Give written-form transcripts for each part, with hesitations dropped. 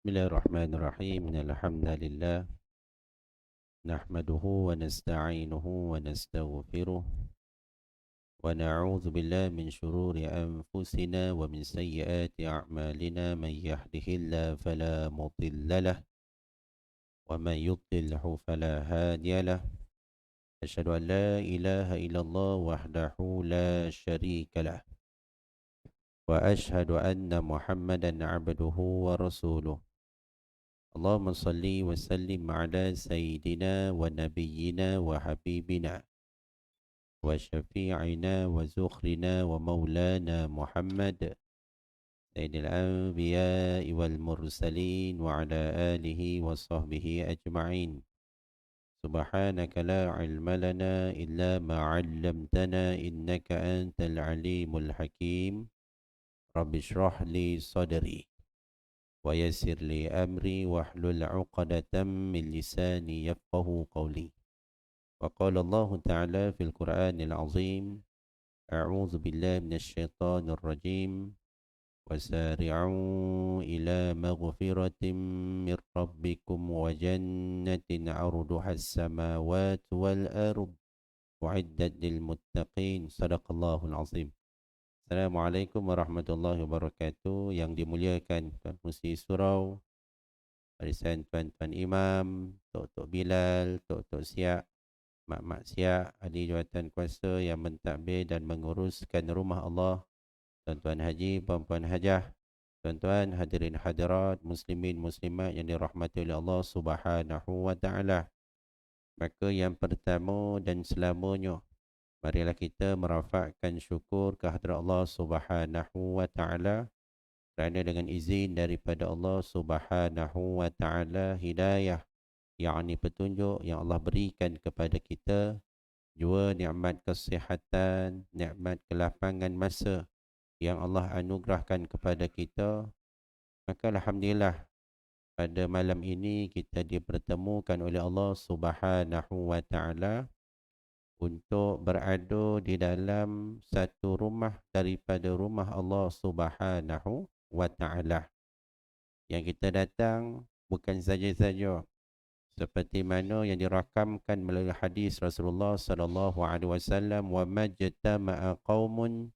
بسم الله الرحمن الرحيم إن الحمد لله نحمده ونستعينه ونستغفره ونعوذ بالله من شرور أنفسنا ومن سيئات أعمالنا من يهده الله فلا مضل له ومن يضلله فلا هادي له أشهد أن لا إله إلا الله وحده لا شريك له وأشهد أن محمدا عبده ورسوله اللهم صل وسلم على سيدنا ونبينا وحبيبنا وشفيعنا وزخرنا ومولانا محمد سيد الأنبياء والمرسلين وعلى آله وصحبه أجمعين سبحانك لا علم لنا إلا ما علمتنا إنك أنت العليم الحكيم رب اشرح لي صدري ويسر لي أمري واحلل عقدة من لساني يفقه قولي وقال الله تعالى في القرآن العظيم أعوذ بالله من الشيطان الرجيم وسارعوا إلى مغفرة من ربكم وجنة عرضها السماوات والأرض أعدت للمتقين صدق الله العظيم. Assalamualaikum warahmatullahi wabarakatuh. Yang dimuliakan Tuan Musi Surau, barisan tuan-tuan imam, Tok-Tok Bilal, Tok-Tok Siak, Mak-Mak Siak, ahli jawatan kuasa yang mentadbir dan menguruskan rumah Allah, tuan-tuan haji, puan-puan hajah, tuan-tuan hadirin hadirat, muslimin muslimat yang dirahmati oleh Allah Subhanahu wa taala. Maka yang pertama dan selamanya, marilah kita merafakkan syukur kehadrat Allah Subhanahu wa taala kerana dengan izin daripada Allah Subhanahu wa taala hidayah, yakni petunjuk yang Allah berikan kepada kita, jua nikmat kesihatan, nikmat kelapangan masa yang Allah anugerahkan kepada kita. Maka alhamdulillah pada malam ini kita dipertemukan oleh Allah Subhanahu wa taala untuk berada di dalam satu rumah daripada rumah Allah Subhanahu wa taala. Yang kita datang bukan saja-saja seperti mana yang dirakamkan melalui hadis Rasulullah sallallahu alaihi wasallam, wa majtama'a qaumun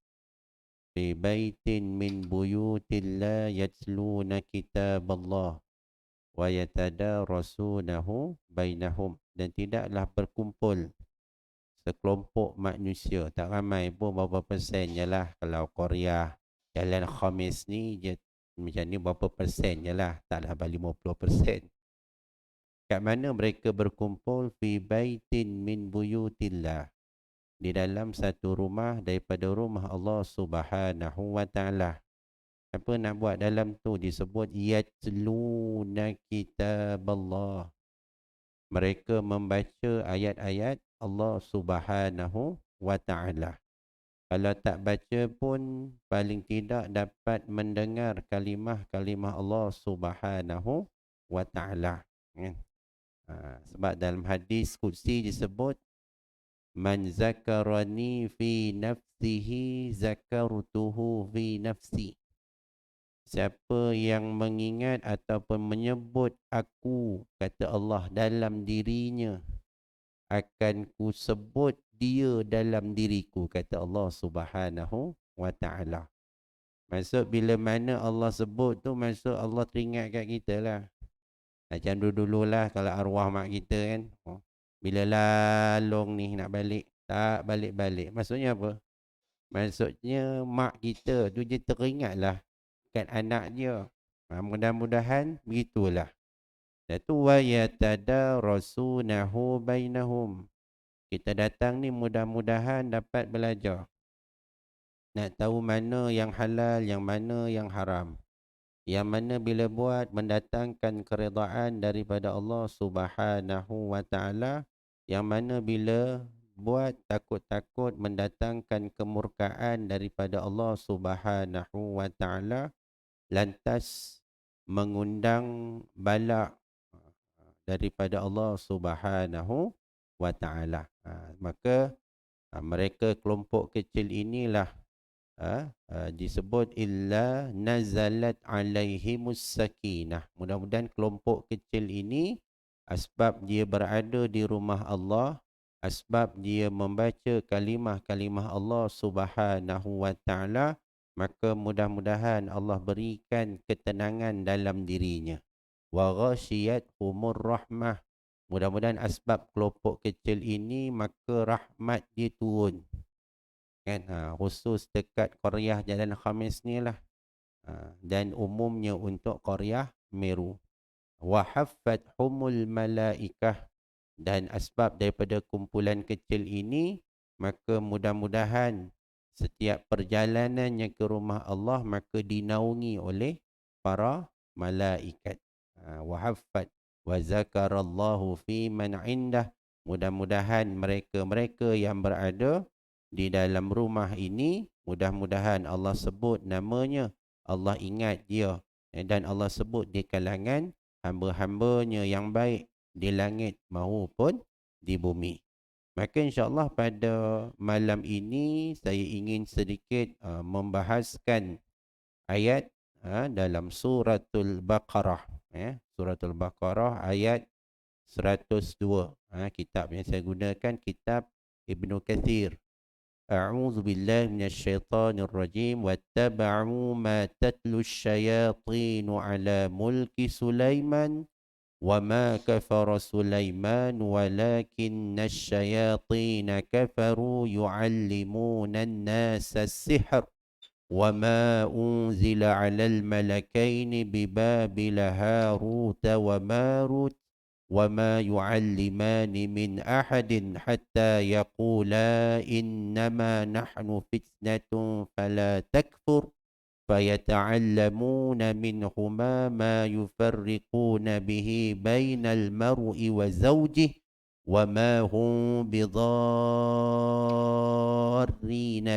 fi baitin min buyutillah yatluna kitaballah wa yatadarasunahu bainahum, dan tidaklah berkumpul sekelompok manusia, tak ramai pun, berapa persen je lah. Kalau Korea Jalan Khamis ni je macam ni, berapa persen je lah, taklah 50%. Kat mana mereka berkumpul? Fi baitin min buyutillah, di dalam satu rumah daripada rumah Allah Subhanahu wa taala. Apa nak buat dalam tu? Disebut yatluna kitaballah, mereka membaca ayat-ayat Allah Subhanahu wa taala. Kalau tak baca pun paling tidak dapat mendengar kalimah-kalimah Allah Subhanahu wa taala. Sebab dalam hadis qudsi disebut, man zakarani fi nafsihi zakartuhu fi nafsi. Siapa yang mengingat ataupun menyebut aku, kata Allah, dalam dirinya, akan ku sebut dia dalam diriku, kata Allah Subhanahu wa taala. Maksud bila mana Allah sebut tu, maksud Allah teringat kat kita lah. Macam dulu-dulu lah kalau arwah mak kita kan, bila lalong ni nak balik, tak balik-balik. Maksudnya apa? Maksudnya mak kita tu je teringat lah kat anak dia. Mudah-mudahan begitulah. Datu wa yatadarasunahu bainahum. Kita datang ni mudah-mudahan dapat belajar. Nak tahu mana yang halal, yang mana yang haram. Yang mana bila buat mendatangkan keredaan daripada Allah Subhanahu wa taala, yang mana bila buat takut-takut mendatangkan kemurkaan daripada Allah Subhanahu wa taala, lantas mengundang bala daripada Allah Subhanahu wa taala. Maka mereka kelompok kecil inilah disebut illa nazalat alaihimus sakinah. Mudah-mudahan kelompok kecil ini asbab dia berada di rumah Allah, asbab dia membaca kalimah-kalimah Allah Subhanahu wa taala, maka mudah-mudahan Allah berikan ketenangan dalam dirinya. Wa ghashiyathumur rahmah. Mudah-mudahan asbab kelompok kecil ini maka rahmat dia turun. Kan, khusus dekat Qaryah Jalan Khamis ni lah, dan umumnya untuk Qaryah Meru. Wa haffathumul malaikah, dan asbab daripada kumpulan kecil ini maka mudah-mudahan setiap perjalanannya ke rumah Allah maka dinaungi oleh para malaikat. Wa haffat wa zakarallahu fi man indah. Mudah-mudahan mereka-mereka yang berada di dalam rumah ini, mudah-mudahan Allah sebut namanya, Allah ingat dia, dan Allah sebut di kalangan hamba-hambanya yang baik di langit maupun di bumi. Maka insya-Allah pada malam ini saya ingin sedikit membahaskan ayat dalam suratul Baqarah. Suratul Baqarah ayat 102. Kitab yang saya gunakan kitab Ibnu Katsir. أعوذ بالله من الشيطان الرجيم واتبعوا ما تتلو الشياطين على ملك سليمان وما كفر سليمان ولكن الشياطين كفروا يعلمون الناس السحر وما أنزل على الملكين ببابل هاروت وماروت وما يعلمان من أحد حتى يقولا إنما نحن فتنة فلا تكفر فيتعلمون منهما ما يفرقون به بين المرء وزوجه وما هم بضارين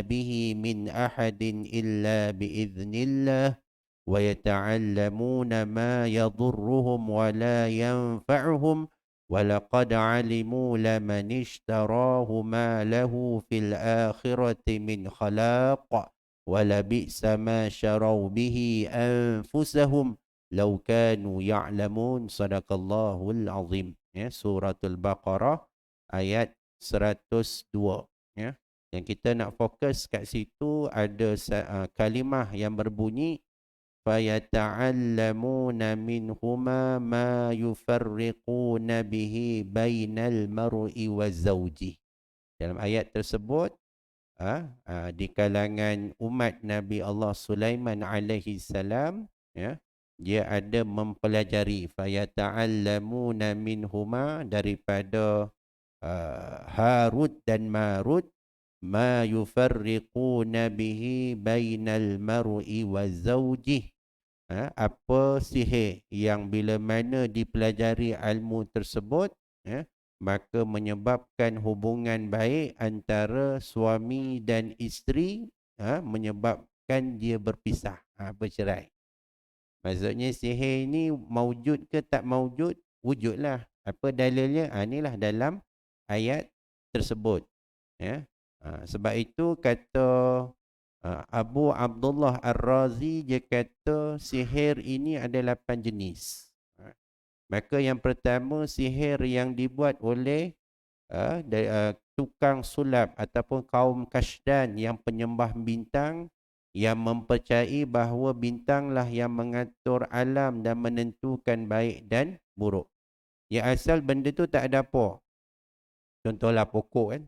به من أحد إلا بإذن الله ويتعلمون ما يضرهم ولا ينفعهم ولقد علموا لمن اشتراه ما له في الآخرة من خلاق ولبئس ما شروا به أنفسهم لو كانوا يعلمون صدق الله العظيم. Suratul Baqarah ayat 102. Yang kita nak fokus kat situ ada kalimah yang berbunyi فَيَتَعَلَّمُونَ مِنْهُمَا مَا يُفَرِّقُونَ بِهِ بَيْنَ الْمَرْءِ وَزَوْجِهِ. Dalam ayat tersebut, di kalangan umat Nabi Allah Sulaiman alaihi salam, dia ada mempelajari فَيَتَعَلَّمُونَ مِنْهُمَا daripada Harut dan Marut ma yufarriquna bihi bainal mar'i wa zawjih. Apa sihir yang bila mana dipelajari ilmu tersebut, maka menyebabkan hubungan baik antara suami dan isteri, menyebabkan dia berpisah, bercerai. Maksudnya sihir ini maujud ke tak maujud? Wujudlah. Apa dalilnya? Inilah dalam ayat tersebut. Sebab itu kata Abu Abdullah Ar-Razi, dia kata sihir ini ada 8 jenis. Maka yang pertama, sihir yang dibuat oleh tukang sulap ataupun kaum Kashdan yang penyembah bintang, yang mempercayai bahawa bintanglah yang mengatur alam dan menentukan baik dan buruk. Ya, asal benda tu tak ada apa. Contohlah pokok kan.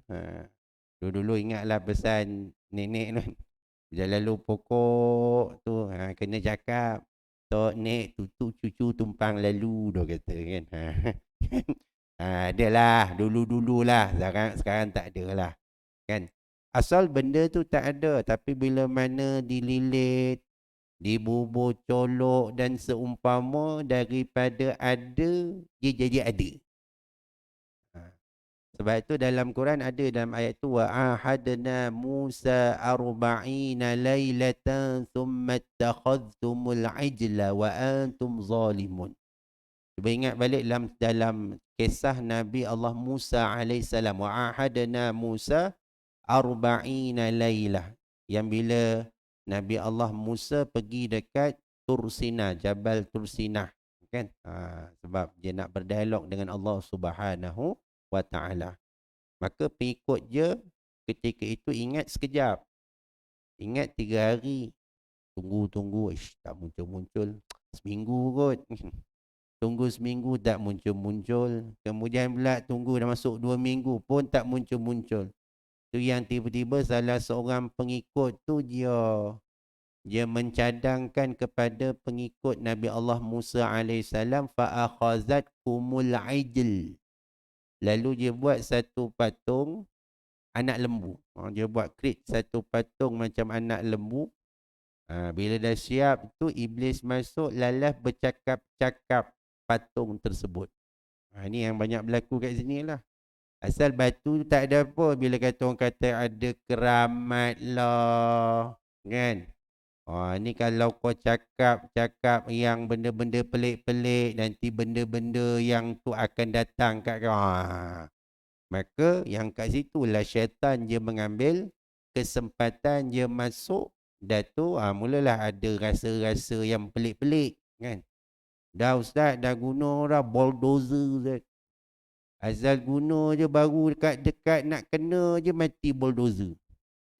Dulu-dulu ingatlah pesan nenek tu. Dia lalu pokok tu kena cakap, tok nek tutu cucu tumpang lalu, dia kata kan. Adalah dulu-dululah, sekarang tak ada lah. Kan? Asal benda tu tak ada, tapi bila mana dililit, dibubur colok dan seumpama, daripada ada dia jadi ada. Sebab itu dalam Quran ada dalam ayat tu, wa ahadna Musa arba'ina laylatan thumma ittakhadhtumul ijla wa antum zalimun. Cuba ingat balik dalam kisah Nabi Allah Musa alaihissalam, wa ahadna Musa arba'ina laylah. Yang bila Nabi Allah Musa pergi dekat Tursina, Jabal Tursinah, kan? Sebab dia nak berdialog dengan Allah Subhanahu wa taala. Maka pengikut dia ketika itu ingat sekejap. Ingat 3 hari. Tunggu. Tak muncul-muncul. Seminggu kot. Tunggu seminggu tak muncul-muncul. Kemudian pula tunggu dah masuk 2 minggu pun tak muncul-muncul. Tu yang tiba-tiba salah seorang pengikut tu dia mencadangkan kepada pengikut Nabi Allah Musa alaihissalam fa akhazat kumul ijl. Lalu dia buat satu patung anak lembu. Dia buat create satu patung macam anak lembu. Bila dah siap tu iblis masuk lalas bercakap-cakap patung tersebut. Ini yang banyak berlaku kat sini lah. Asal batu tak ada apa. Bila kata orang kata ada keramat lah. Kan? Ni kalau kau cakap yang benda-benda pelik-pelik, nanti benda-benda yang tu akan datang kat kau. Maka yang kat situ lah syaitan dia mengambil kesempatan dia masuk. Dah tu mulalah ada rasa-rasa yang pelik-pelik. Kan? Dah ustaz, dah guna dah bulldozer ustaz. Azal guna je baru dekat-dekat nak kena je mati bulldozer.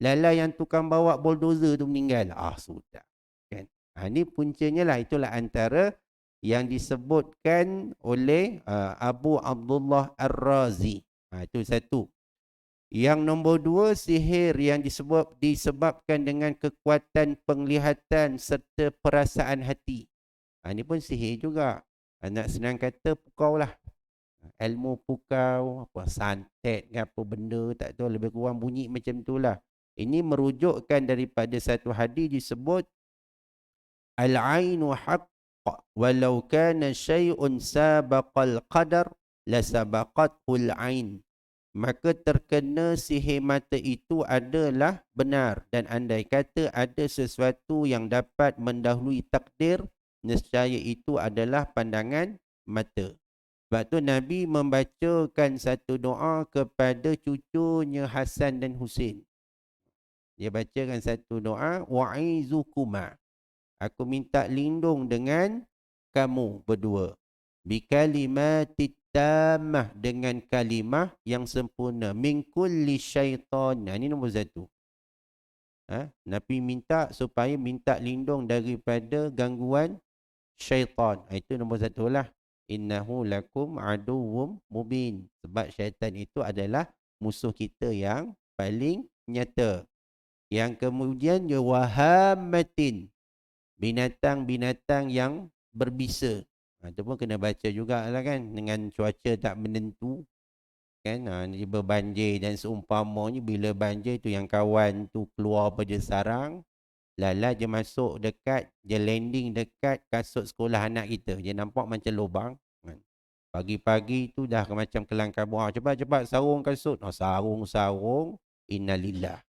Lala yang tukang bawa bulldozer tu meninggal. Sudah. Kan? Ini puncanya lah. Itulah antara yang disebutkan oleh Abu Abdullah Ar-Razi. Itu satu. Yang nombor 2, sihir yang disebabkan dengan kekuatan penglihatan serta perasaan hati. Ini pun sihir juga. Nak senang kata pukau lah. Ilmu pukau, apa santet ke apa benda tak tahu, lebih kurang bunyi macam itulah. Ini merujukkan daripada satu hadis disebut al-ainu haqq walau kana syai'un sabaqal qadar la sabaqatul ain. Maka terkena sihir mata itu adalah benar, dan andai kata ada sesuatu yang dapat mendahului takdir, nescaya itu adalah pandangan mata. Sebab tu Nabi membacakan satu doa kepada cucunya Hasan dan Husin. Dia bacakan satu doa, wa'izukuma. Aku minta lindung dengan kamu berdua. Bikalimatit tammah, dengan kalimah yang sempurna. Min kulli syaitan. Ini nombor 1. Nabi minta supaya minta lindung daripada gangguan syaitan. Itu nombor 1 lah. Innahu lakum aduwwum mubin. Sebab syaitan itu adalah musuh kita yang paling nyata. Yang kemudian wahamatin, binatang-binatang yang berbisa. Itu pun kena baca jugalah kan. Dengan cuaca tak menentu. Kan? Dia berbanjir dan seumpamanya, bila banjir tu yang kawan tu keluar pada sarang. Lala dia masuk dekat, dia landing dekat kasut sekolah anak kita. Dia nampak macam lubang. Pagi-pagi tu dah macam kelang kabut. Cepat-cepat sarung kasut. Sarung. Innalillah.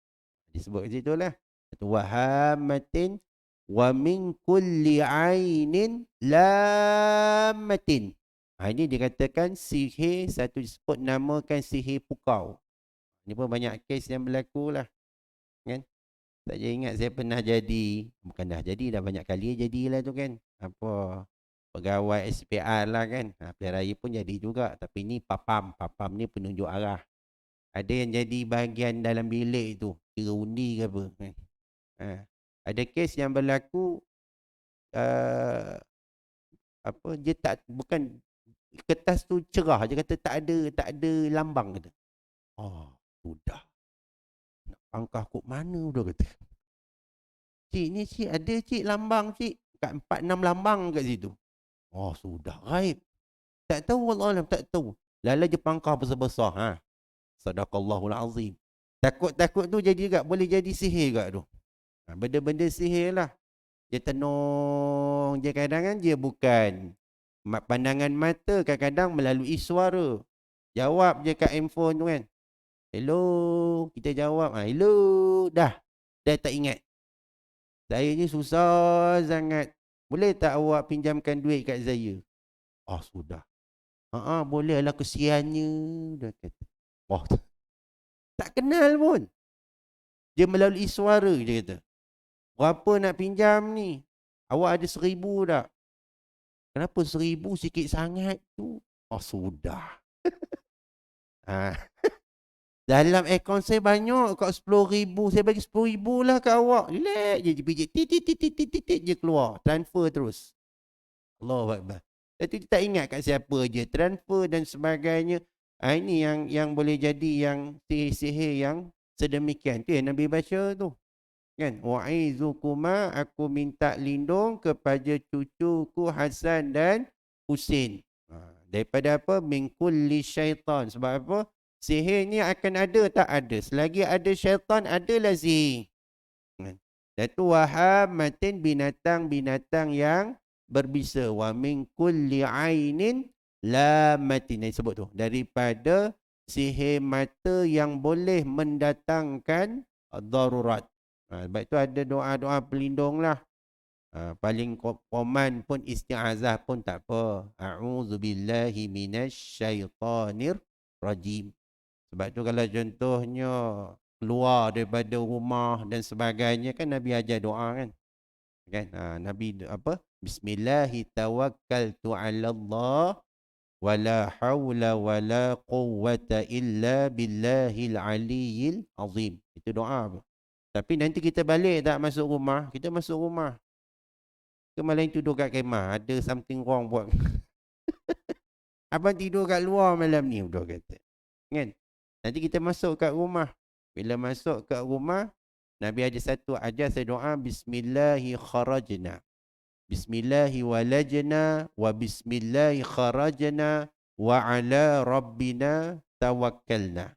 Disebut kat situ lah. Wahamatin wa min kulli ainin lamatin. Ini dikatakan sihir, satu disebut namakan sihir pukau. Ini pun banyak kes yang berlaku lah. Kan? Tak je ingat saya pernah jadi, bukan dah jadi, dah banyak kali jadilah tu kan. Apa, pegawai SPR lah kan. Pilihan raya pun jadi juga. Tapi ni papam ni penunjuk arah. Ada yang jadi bahagian dalam bilik tu, kira undi ke apa. Ada kes yang berlaku, dia tak, bukan kertas tu cerah, dia kata tak ada lambang kata. Sudah. Nak pangkah kok mana dah kata. Cik ni cik ada cik lambang cik. Kat 4-6 lambang kat situ. Sudah gaib. Tak tahu wallahualam, tak tahu. Lala je pangkah besar-besar. Sadaqallahul azim. Takut-takut tu jadi juga, boleh jadi sihir juga tu. Benda-benda sihir lah. Dia tenung je, kadang-kadang dia bukan pandangan mata, kadang-kadang melalui suara. Jawab je kat handphone tu kan. Hello, kita jawab. Hello, dah tak ingat. Saya ni susah sangat. Boleh tak awak pinjamkan duit kat saya? Sudah. Boleh lah, kesiannya. Dah kata. Tak kenal pun. Dia melalui suara je kata. Berapa nak pinjam ni? Awak ada 1,000 tak? Kenapa 1,000 sikit sangat tu? Oh sudah. Ha. Dalam akaun saya banyak kat 10,000. Saya bagi 10,000 lah kat awak. Relax je pijit. Titit je keluar. Transfer terus. Allahu Akbar. Tapi dia tak ingat kat siapa je. Transfer dan sebagainya. Ini yang boleh jadi yang sihir-sihir yang sedemikian. Tu yang Nabi baca tu. Kan? Wa'izukuma, aku minta lindung kepada cucuku Hasan dan Husin. Daripada apa? Min kulli syaitan. Sebab apa? Sihir ni akan ada tak ada. Selagi ada syaitan, adalah sihir. Dan tu wahamatin, binatang-binatang yang berbisa. Wa min kulli ainin lamatin. Yang sebut tu. Daripada sihir mata yang boleh mendatangkan darurat. Sebab itu ada doa-doa pelindung lah. Paling common pun isti'azah pun tak apa. A'udzubillahi minasyaitanir rajim. Sebab tu kalau contohnya keluar daripada rumah dan sebagainya kan Nabi ajar doa kan. Nabi apa? Bismillahi tawakkaltu 'ala Allah wala haula wala quwwata illa billahil aliyyil azim. Itu doa apa? Tapi nanti kita balik tak masuk rumah, kita masuk rumah. Ke malam tidur kat kemah, ada something wrong buat. Abang tidur kat luar malam ni, udah kata. Kan? Nanti kita masuk kat rumah. Bila masuk kat rumah, Nabi ada satu ajar saya doa, Bismillahi kharajna. Bismillahi walajna wa bismillahi kharajna wa ala rabbina tawakkalna.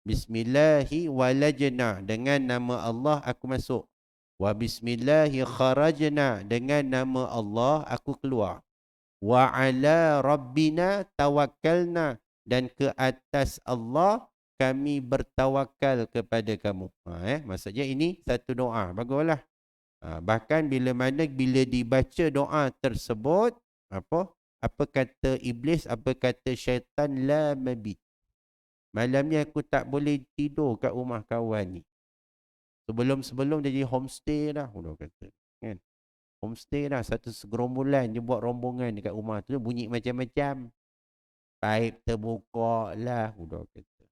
Bismillahi walajna, dengan nama Allah aku masuk. Wa bismillahi kharajna, dengan nama Allah aku keluar. Wa ala rabbina tawakkalna, dan ke atas Allah kami bertawakal kepada kamu. Maksudnya ini satu doa. Baguslah. Bahkan bila dibaca doa tersebut, apa kata iblis, apa kata syaitan, la mabit. Malam ni aku tak boleh tidur kat rumah kawan ni. Sebelum dia jadi homestay dah, udah kata. Kan? Homestay dah, satu segerombolan dia buat rombongan dekat rumah tu, bunyi macam-macam. Paip terbuka lah, udah kata.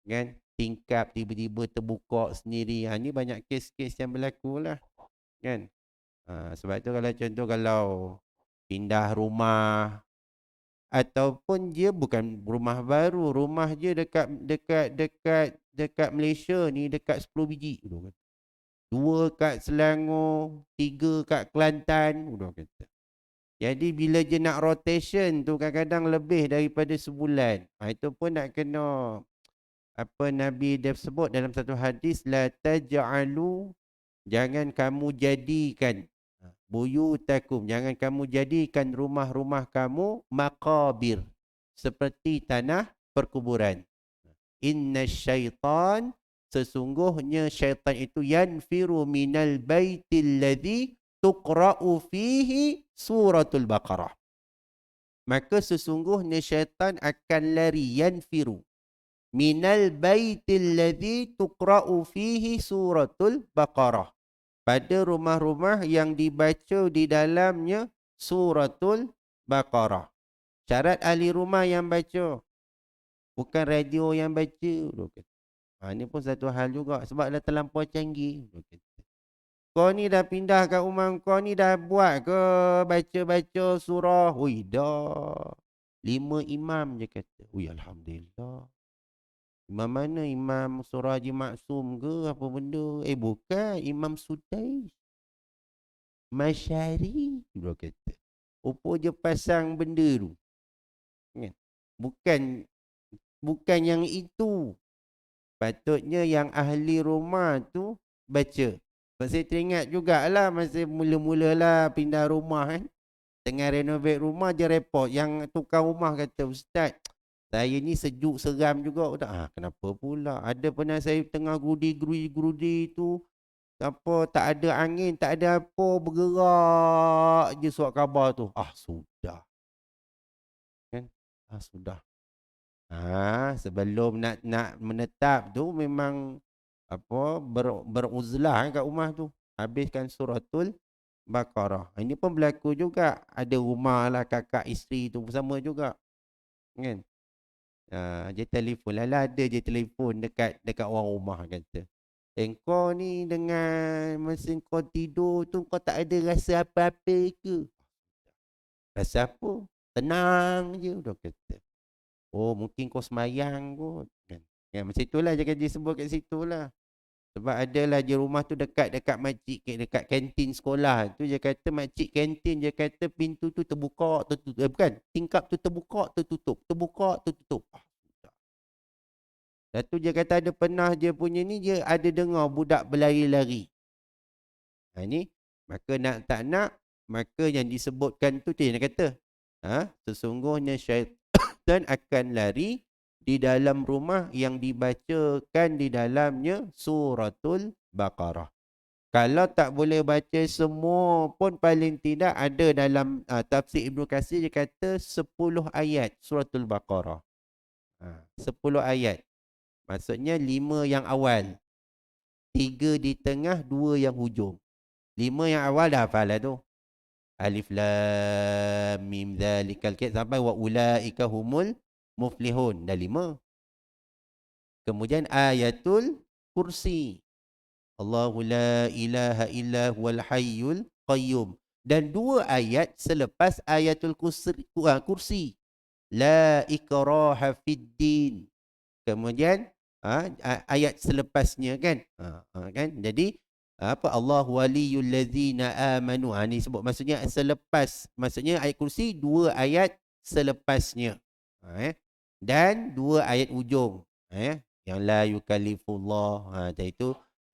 Kan? Tingkap tiba-tiba terbuka sendiri. Ni banyak kes-kes yang berlaku lah. Kan? Sebab tu kalau contoh kalau pindah rumah, ataupun dia bukan rumah baru, rumah je dekat Malaysia ni, dekat 10 biji, udah kata. 2 kat Selangor, 3 kat Kelantan, udah kata. Jadi bila je nak rotation tu kadang-kadang lebih daripada sebulan. Itu pun nak kena apa Nabi dia sebut dalam satu hadis, la taj'alu, jangan kamu jadikan buyutakum, jangan kamu jadikan rumah-rumah kamu maqabir, seperti tanah perkuburan. Inna syaitan, sesungguhnya syaitan itu yanfiru minal baitil ladzi tuqra'u fihi suratul Baqarah. Maka sesungguhnya syaitan akan lari, yanfiru minal baitil ladzi tuqra'u fihi suratul Baqarah, pada rumah-rumah yang dibaca di dalamnya suratul Baqarah. Syarat ahli rumah yang baca, bukan radio yang baca. Ini pun satu hal juga, sebab dah terlampau canggih. Kau ni dah pindah kat rumah kau ni, dah buat ke baca-baca surah? Ui dah 5 imam je kata. Ui alhamdulillah. Imam mana? Imam Surah Haji Maksum ke apa benda? Bukan, Imam Sudais Masyari, dia kata. Apa je pasang benda tu. Bukan yang itu. Patutnya yang ahli rumah tu baca. Sebab saya teringat jugalah masa mula-mula lah pindah rumah kan. Tengah renovate rumah je report. Yang tukang rumah kata, Ustaz, saya ni sejuk seram juga. Kenapa pula? Ada pernah saya tengah gerudi tu, apa, tak ada angin, tak ada apa, bergerak je surat khabar tu. Sudah. Kan? Sudah. Sebelum nak menetap tu memang beruzlah kat rumah tu. Habiskan suratul Baqarah. Ini pun berlaku juga. Ada rumah lah kakak isteri tu bersama juga. Kan? Dia telefon lah ada je telefon dekat orang rumah kata. Kau ni dengan masa kau tidur tu kau tak ada rasa apa-apa ke? Rasa apa? Tenang je dia kata. Oh mungkin kau semayang kot. Kan? Macam itulah jangan disebut kat situ lah. Sebab adalah je rumah tu dekat makcik, dekat kantin sekolah. Tu dia kata makcik kantin, dia kata pintu tu terbuka, tertutup. Bukan, tingkap tu terbuka, tertutup. Terbuka, tertutup. Dan tu dia kata ada pernah dia punya ni, dia ada dengar budak berlari-lari. Ni, maka nak tak nak, maka yang disebutkan tu dia kata, sesungguhnya syaitan akan lari di dalam rumah yang dibacakan di dalamnya suratul Baqarah. Kalau tak boleh baca semua pun paling tidak ada dalam tafsir Ibnu Katsir dia kata 10 ayat suratul Baqarah. 10 ayat. Maksudnya 5 yang awal. 3 di tengah, 2 yang hujung. 5 yang awal dah hafal lah tu. Alif lam mim zalikal kitab sampai wa ulaika humul muflihun. Dah 5. Kemudian ayatul kursi. Allahu la ilaha illa huwal hayyul qayyum. Dan 2 ayat selepas ayatul kursi. La ikraha fid din. Kemudian ayat selepasnya kan. Kan? Jadi apa Allah waliyul ladzina amanu. Ni sebut maksudnya selepas. Maksudnya ayat kursi 2 ayat selepasnya. Dan 2 ayat ujung. Yang la yukallifullah.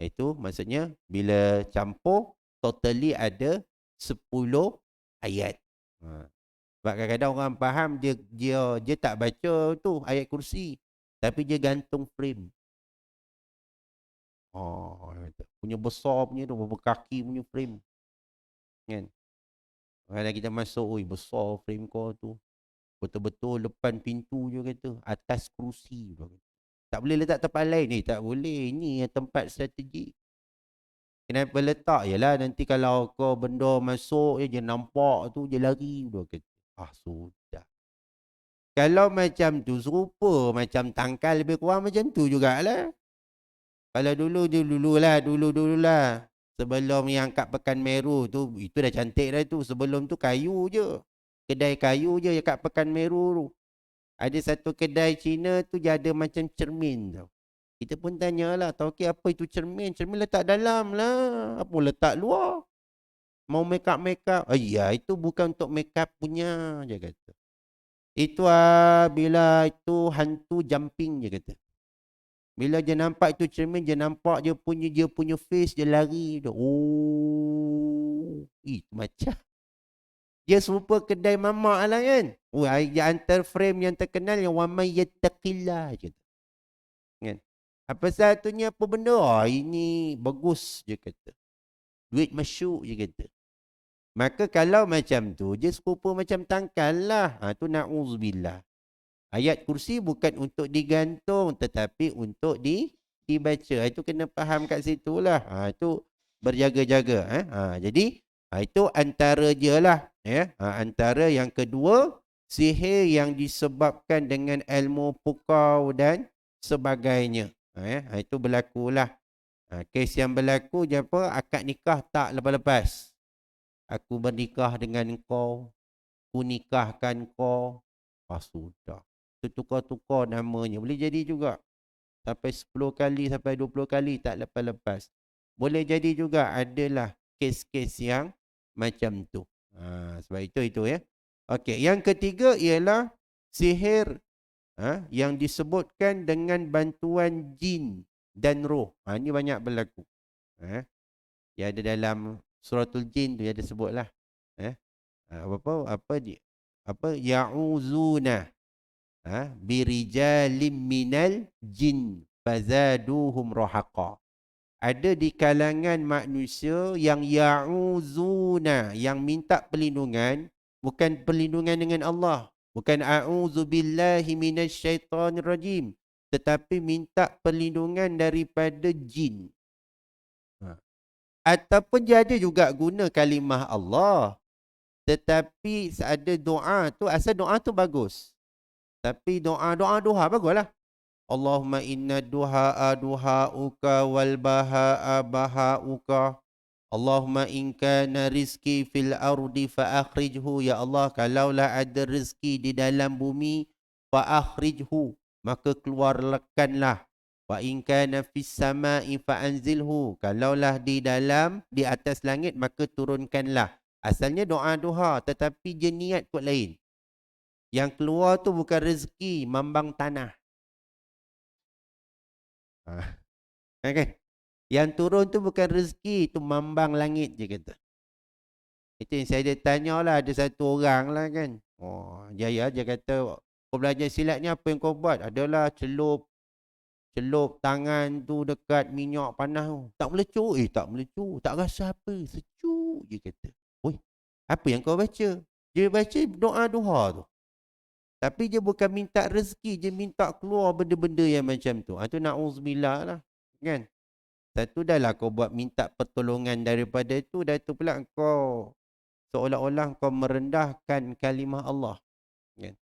Itu maksudnya bila campur totally ada 10 ayat. Sebab kadang-kadang orang faham dia tak baca tu ayat kursi. Tapi dia gantung frame. Punya besar punya tu, berapa kaki punya frame. Kan? Kalau kita masuk, oi besar frame kau tu. Betul-betul depan pintu je kata, atas kerusi. Tak boleh letak tempat lain ni, tak boleh. Ini tempat strategik. Kenapa letak? Yalah nanti kalau kau benda masuk je, dia nampak tu, dia lari. Dia kata, sudah. Kalau macam tu, serupa macam tangkal lebih kurang macam tu jugalah. Kalau dululah. Sebelum yang kat Pekan Meru tu, itu dah cantik dah tu. Sebelum tu kayu je. Kedai kayu je yang kat Pekan Meru tu. Ada satu kedai Cina tu dia ada macam cermin tau. Kita pun tanyalah, Tauqi apa itu cermin? Cermin letak dalam lah. Apa letak luar? Mau make up. Ya, itu bukan untuk make up punya, dia kata. Itu bila itu hantu jumping, dia kata. Bila dia nampak itu cermin, dia nampak dia punya face, dia lari. Itu macam. Dia serupa kedai mamak lah kan. Dia antar frame yang terkenal yang wa may yattaqillah je. Kan? Apa satunya apa benda? Ini bagus je kata. Duit masyuk je kata. Maka kalau macam tu, dia serupa macam tangkal lah. Tu na'udzubillah. Ayat kursi bukan untuk digantung tetapi untuk dibaca. Itu kena faham kat situ lah. Itu berjaga-jaga. Jadi itu antara je lah. Antara yang kedua, sihir yang disebabkan dengan ilmu pukau dan sebagainya. Itu berlakulah. Kes yang berlaku je apa? Akad nikah tak lepas-lepas. Aku bernikah dengan kau. Ku nikahkan kau. Sudah. Tukar-tukar namanya. Boleh jadi juga. Sampai 10 kali, sampai 20 kali tak lepas-lepas. Boleh jadi juga adalah kes-kes yang macam tu. Sebab itu ya. Okey, yang ketiga ialah sihir yang disebutkan dengan bantuan jin dan roh. Ini banyak berlaku. Dia ada dalam suratul jin tu, dia ada sebutlah. Apa ya'uzuna birijalim minal jin fazaduhum rahaqa. Ada di kalangan manusia yang ya'uzuna, yang minta perlindungan, bukan perlindungan dengan Allah, bukan a'udzubillahi minasyaitonirrajim, tetapi minta perlindungan daripada jin. Ataupun dia ada juga guna kalimah Allah, tetapi ada doa tu, asal doa tu bagus. Tapi doa baguslah. Allahumma inna duha'a duha'uka wal baha'a baha'uka. Allahumma in kana rizki fil ardi fa akhrijhu. Ya Allah, kalaulah ada rezeki di dalam bumi, fa akhrijhu, maka keluarkanlah. Wa in kana fis sama'i fa anzilhu. Kalaulah di atas langit, maka turunkanlah. Asalnya doa duha, tetapi dia niat kot lain. Yang keluar tu bukan rezeki, mambang tanah. Kan? Yang turun tu bukan rezeki, tu mambang langit je kata. Itu yang saya tanya lah, ada satu orang lah kan. Oh, Jaya dia kata, kau belajar silat ni apa yang kau buat? Adalah celup tangan tu dekat minyak panas tu. Tak melecur. Tak melecur. Tak rasa apa. Sejuk je kata. Oi, apa yang kau baca? Dia baca doa duha tu. Tapi dia bukan minta rezeki, dia minta keluar benda-benda yang macam tu. Itu na'udzubillah lah. Kan? Satu dah lah kau buat minta pertolongan daripada itu, dah tu pula kau seolah-olah kau merendahkan kalimah Allah. Kan?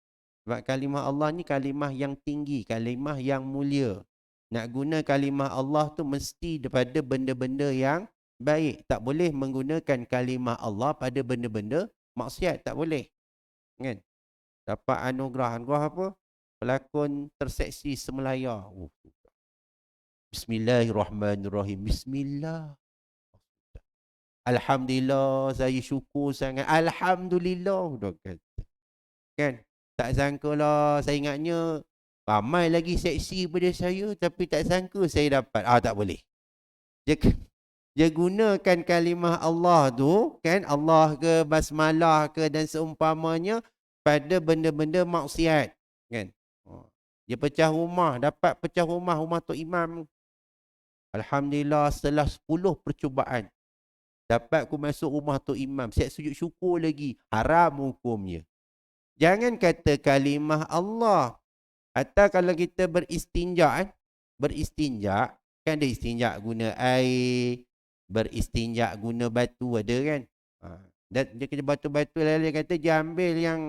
Sebab kalimah Allah ni kalimah yang tinggi, kalimah yang mulia. Nak guna kalimah Allah tu mesti daripada benda-benda yang baik. Tak boleh menggunakan kalimah Allah pada benda-benda maksiat. Tak boleh. Kan? Dapat anugerah apa? Pelakon terseksi semelaya. Bismillahirrahmanirrahim. Bismillah. Alhamdulillah, saya syukur sangat. Alhamdulillah. Kan? Tak sangkalah, saya ingatnya ramai lagi seksi pada saya, tapi tak sangka saya dapat. Tak boleh. Dia gunakan kalimah Allah tu, kan? Allah ke, basmalah ke dan seumpamanya pada benda-benda maksiat. Kan? Dia pecah rumah, dapat pecah rumah Tok Imam. Alhamdulillah, setelah 10 percubaan dapat aku masuk rumah Tok Imam. Siap sujud syukur lagi. Haram hukumnya. Jangan kata kalimah Allah. Atau kalau kita beristinja, kan ada istinja guna air, beristinja guna batu ada kan. Dan dia kena batu-batu lalu dia kata dia ambil yang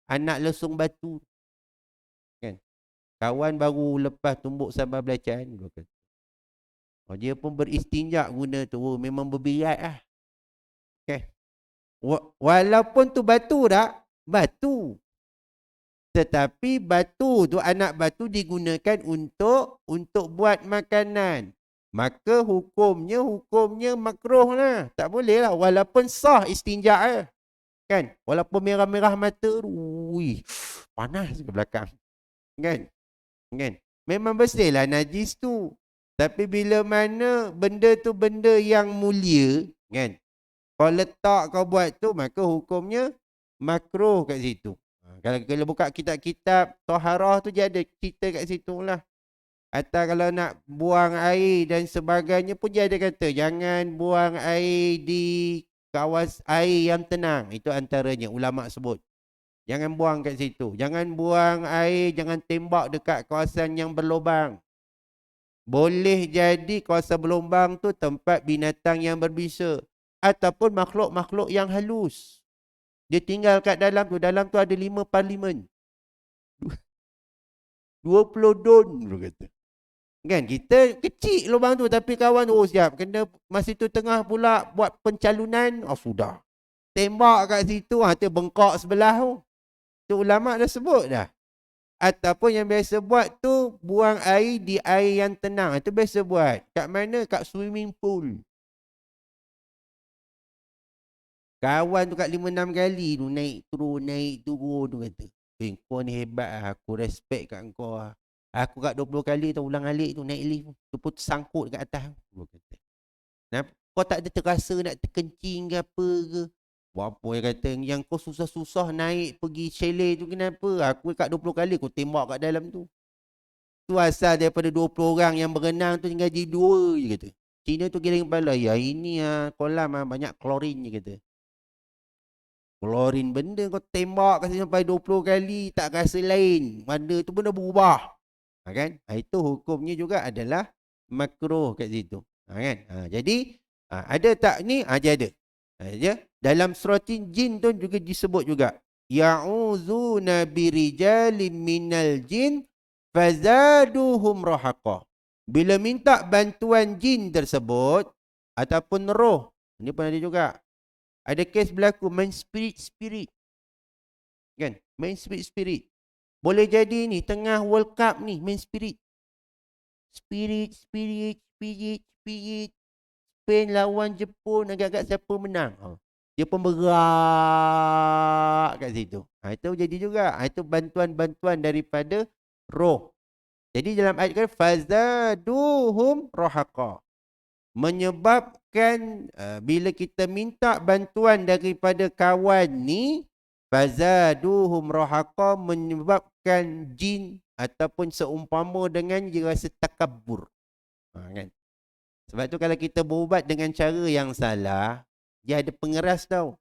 anak lesung batu. Kan? Kawan baru lepas tumbuk sambal belacan. Dia pun beristinja guna tu. Memang berbirat lah. Okay. Walaupun tu batu dah, batu. Tetapi batu tu, anak batu digunakan untuk buat makanan. Maka hukumnya makruh lah. Tak boleh lah. Walaupun sah istinja lah. Kan? Walaupun merah-merah mata. Panas ke belakang. Kan? Memang bersih lah najis tu. Tapi bila mana benda tu benda yang mulia. Kan? Kau letak kau buat tu, maka hukumnya makruh kat situ. Kalau buka kitab-kitab Taharah tu dia ada cerita kat situ lah. Atau kalau nak buang air dan sebagainya pun dia ada kata jangan buang air di kawasan air yang tenang. Itu antaranya ulama sebut. Jangan buang kat situ. Jangan buang air, jangan tembak dekat kawasan yang berlubang. Boleh jadi kawasan berlubang tu tempat binatang yang berbisa. Ataupun makhluk-makhluk yang halus. Dia tinggal kat dalam tu ada 5 parlimen. 20 don, dia kata. Kan, kita kecil lubang tu, tapi kawan tu, siap. Kena masa tu tengah pula buat pencalonan, sudah. Tembak kat situ, tu bengkok sebelah tu. Tu ulama dah sebut dah. Ataupun yang biasa buat tu, buang air di air yang tenang. Itu biasa buat. Kat mana? Kat swimming pool. Kawan tu kat 5-6 kali tu naik turun tu kata. Kau ni hebat lah. Aku respect kat kau lah. Aku kat 20 kali tu ulang alik tu naik lift. Tu pun tersangkut kat atas. Kau kata. Nah, kau tak ada terasa nak terkencing ke apa ke? Apa yang kata yang kau susah-susah naik pergi chalet tu kenapa? Aku kat 20 kali aku tembak kat dalam tu. Tu asal daripada 20 orang yang berenang tu tinggal jadi 2 je kata. Cina tu giling kepala. Ya ini kolam banyak klorin je kata. Klorin benda kau tembak kasi sampai 20 kali tak rasa lain. Benda tu pun dah berubah. Kan? Itu hukumnya juga adalah makruh kat situ. Kan? Jadi ada tak ni? Dia ada. Ya. Dalam surah jin tu juga disebut juga. Ya'uzuna birijalim minal jin fazaduhum rahaqa. Bila minta bantuan jin tersebut ataupun roh, ini pun ada juga. Ada kes berlaku main spirit. Kan? Main spirit. Boleh jadi ni tengah World Cup ni main spirit. Spirit. Spain lawan Jepun, agak-agak siapa menang. Dia pun bergerak kat situ. Itu jadi juga. Itu bantuan-bantuan daripada roh. Jadi dalam ayat kan fazaduhum rahaqa. Menyebabkan bila kita minta bantuan daripada kawan ni, fazaduhum rahaqa, menyebabkan jin ataupun seumpama dengan dia rasa takabur. Kan? Sebab tu kalau kita berubat dengan cara yang salah, dia ada pengeras tau.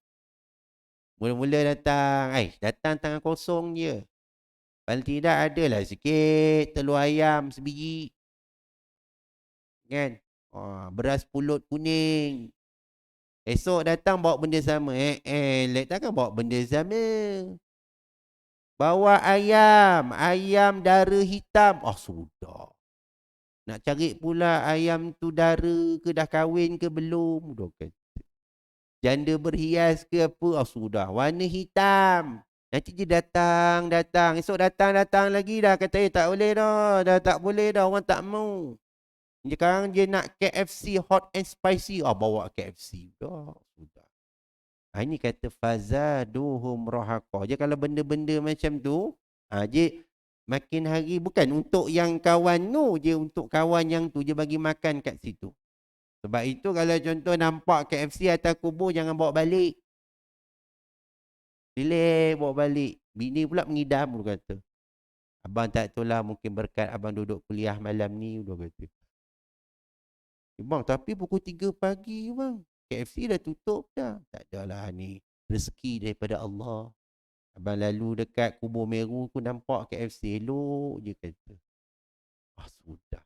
Mula-mula datang tangan kosong je. Paling tidak adalah sikit telur ayam sebiji. Kan? Beras pulut kuning. Esok datang bawa benda sama. Takkan bawa benda sama. Bawa ayam. Ayam dara hitam. Sudah. Nak cari pula ayam tu dara ke dah kahwin ke belum. Janda berhias ke apa. Sudah. Warna hitam. Nanti dia datang. Esok datang lagi dah. Kata tak boleh dah. Dah tak boleh dah. Orang tak mau. Sekarang dia nak KFC hot and spicy. Bawa KFC. Dah. Sudah. Ini kata fazaduhum rahaqa. Jadi kalau benda-benda macam tu. Dia makin hari bukan untuk yang kawan tu. Dia untuk kawan yang tu. Dia bagi makan kat situ. Sebab itu kalau contoh nampak KFC atas kubur, jangan bawa balik. Pilih bawa balik. Bini pula mengidam, dia kata. Abang tak itulah mungkin berkat abang duduk kuliah malam ni, dia kata. Bang, tapi pukul 3 pagi bang. KFC dah tutup dah. Tak adalah ni. Rezeki daripada Allah. Abang lalu dekat kubur Meru aku nampak KFC. Elok je kata. Sudah.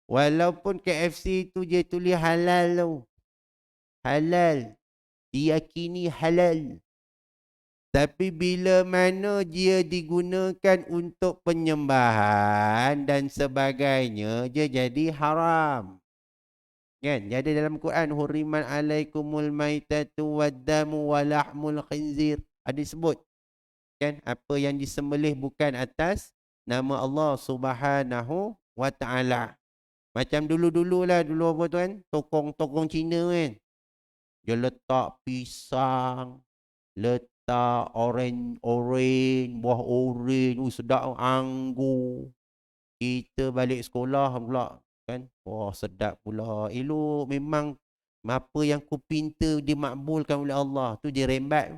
Walaupun KFC tu je tulis halal tu. Halal. Diyakini halal. Tapi bila mana dia digunakan untuk penyembahan dan sebagainya, dia jadi haram. Kan? Jadi dalam Quran, huriman alaikumul maitatu waddamu walahmul khinzir. Ada sebut. Kan? Apa yang disembelih bukan atas nama Allah Subhanahu wa ta'ala. Macam dulu-dulu apa tu kan, tokong Cina kan. Dia letak pisang, letak orange, buah orange, sedap, anggur. Kita balik sekolah pula kan. Sedap pula. Elok memang apa yang ku pinta dimakbulkan oleh Allah. Tu dia rembat.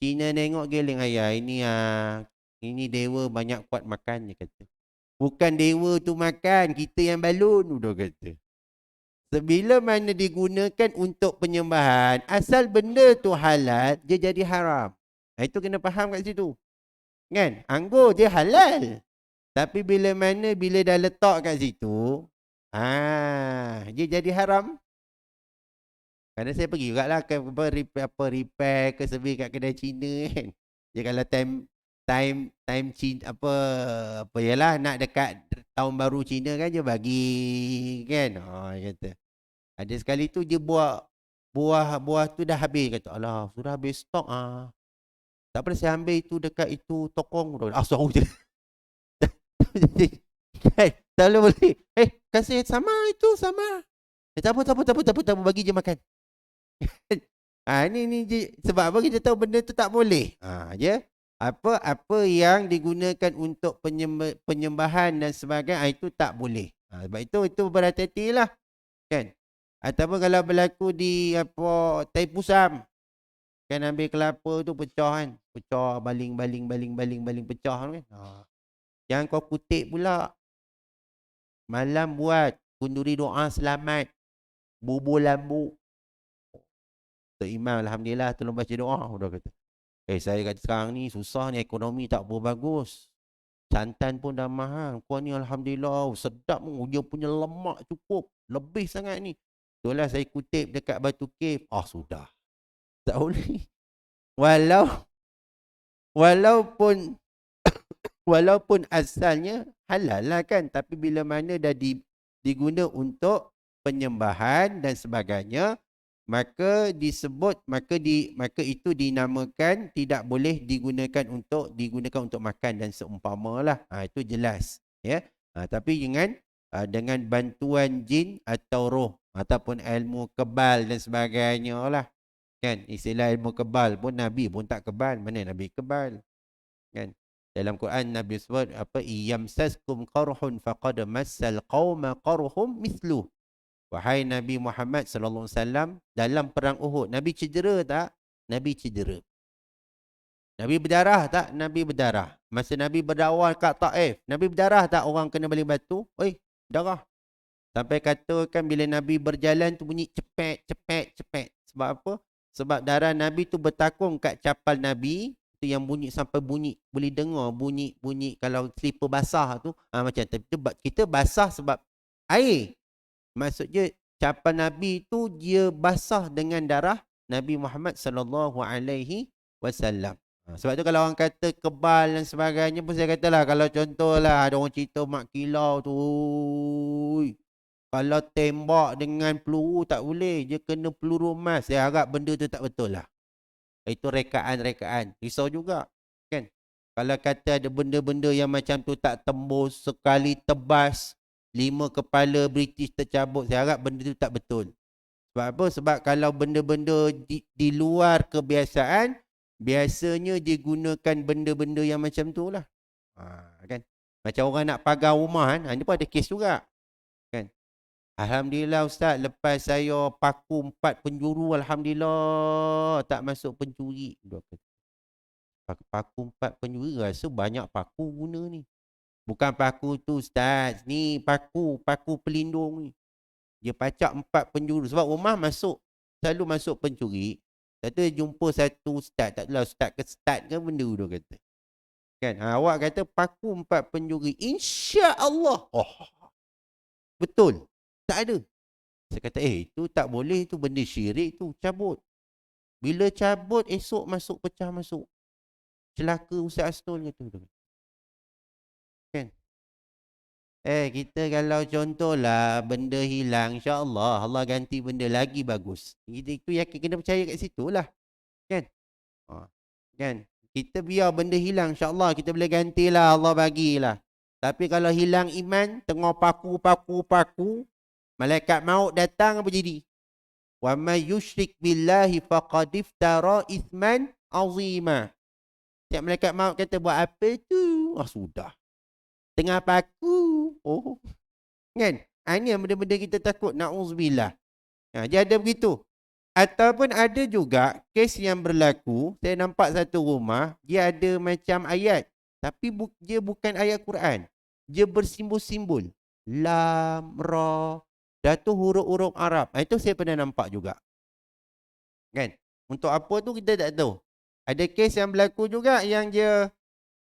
Cina tengok geleng ayah ini dewa banyak kuat makan, dia kata. Bukan dewa tu makan, kita yang balun, udah kata. Sebila mana digunakan untuk penyembahan, asal benda tu halal, dia jadi haram. Itu kena faham kat situ. Kan? Anggur dia halal. Tapi bila dah letak kat situ, dia jadi haram. Kerana saya pergi juga lah ke repair ke servis kat kedai Cina kan. Dia kalau time Cina apa yalah nak dekat tahun baru Cina kan, dia bagi kan. Dia kata. Ada sekali tu dia buah tu dah habis, kata alah sudah habis stok tak apa saya ambil itu dekat itu tokong. Sorry je. Tak boleh. Kasih sama itu sama. Tak apa bagi je makan. Ni sebab apa kita tahu benda tu tak boleh. Je. Apa yang digunakan untuk penyembahan dan sebagainya, itu tak boleh. Sebab itu berhati-hatilah. Kan? Ataupun kalau berlaku di Tai Pusam. Kan ambil kelapa tu pecah kan. Pecah baling pecah kan. Jangan kau kutip pula. Malam buat kunduri doa selamat. Bubur lambu. Imam alhamdulillah tolong baca doa, udah kata. Saya kata sekarang ni susah ni, ekonomi tak apa bagus. Santan pun dah mahal. Kau ni Alhamdulillah, sedap. Dia punya lemak cukup. Lebih sangat ni. Itulah saya kutip dekat Batu Cave. Sudah. Tak boleh. Walau, walaupun walaupun asalnya halal lah kan. Tapi bila mana dah diguna untuk penyembahan dan sebagainya, maka disebut, maka itu dinamakan tidak boleh digunakan untuk makan dan seumpamalah. Itu jelas, ya. Tapi dengan bantuan jin atau roh ataupun ilmu kebal dan sebagainya lah, kan. Istilah ilmu kebal pun Nabi pun tak kebal, mana Nabi kebal, kan. Dalam Quran Nabi sebut apa, iyamsaskum qarhun faqad massal qauma qarhum misluh. Wahai Nabi Muhammad sallallahu alaihi wasallam, dalam perang Uhud Nabi cedera tak? Nabi cedera. Nabi berdarah tak? Nabi berdarah. Masa Nabi berdakwah kat Taif, Nabi berdarah tak orang kena balik batu? Darah. Sampai katakan bila Nabi berjalan tu bunyi cepet, cepet, cepet. Sebab apa? Sebab darah Nabi tu bertakung kat capal Nabi. Itu yang bunyi sampai bunyi. Boleh dengar bunyi kalau selipar basah tu. Macam tu. Kita basah sebab air. Maksudnya capal Nabi tu dia basah dengan darah Nabi Muhammad sallallahu alaihi wasallam. Sebab tu kalau orang kata kebal dan sebagainya pun saya katalah, kalau contohlah ada orang cerita mak kilau tu, kalau tembak dengan peluru tak boleh, dia kena peluru emas. Saya harap benda tu tak betul lah. Itu rekaan-rekaan. Risau juga, kan? Kalau kata ada benda-benda yang macam tu tak tembus, sekali tebas 5 kepala British tercabut, saya harap benda tu tak betul. Sebab apa? Sebab kalau benda-benda di luar kebiasaan, biasanya digunakan benda-benda yang macam tu lah. Kan? Macam orang nak pagar rumah kan, ini pun ada kes juga, kan? Alhamdulillah Ustaz, lepas saya paku 4 penjuru, Alhamdulillah tak masuk pencuri. Paku 4 penjuru, rasa banyak paku guna ni. Bukan paku tu Ustaz, ni paku pelindung ni. Dia pacak 4 penjuru. Sebab rumah selalu masuk pencuri. Kata jumpa satu Ustaz, tak tahulah Ustaz ke Ustaz ke benda tu kata. Kan? Awak kata paku 4 penjuri. Insya-Allah. Betul. Tak ada. Saya kata, itu tak boleh, tu benda syirik tu, cabut. Bila cabut, esok masuk, pecah masuk. Celaka Ustaz Astul kata. Kan? Kita kalau contohlah benda hilang, insya-Allah Allah ganti benda lagi bagus. Itu yakin, kena percaya kat situ lah. Kan? Kan? Kita biar benda hilang, insya-Allah kita boleh gantilah, Allah bagilah. Tapi kalau hilang iman, tengah paku, malaikat maut datang, apa jadi? Wa may yusyrik billahi faqad iftara ithman azima. Tiap malaikat maut kata, buat apa tu? Sudah. Tengah paku. Kan? Ini yang benda-benda kita takut. Na'udzubillah. Dia ada begitu. Ataupun ada juga kes yang berlaku. Saya nampak satu rumah, dia ada macam ayat. Tapi dia bukan ayat Quran. Dia bersimbol-simbol. Lam, Ra. Dah tu huruf-huruf Arab. Itu saya pernah nampak juga. Kan? Untuk apa tu kita tak tahu. Ada kes yang berlaku juga yang dia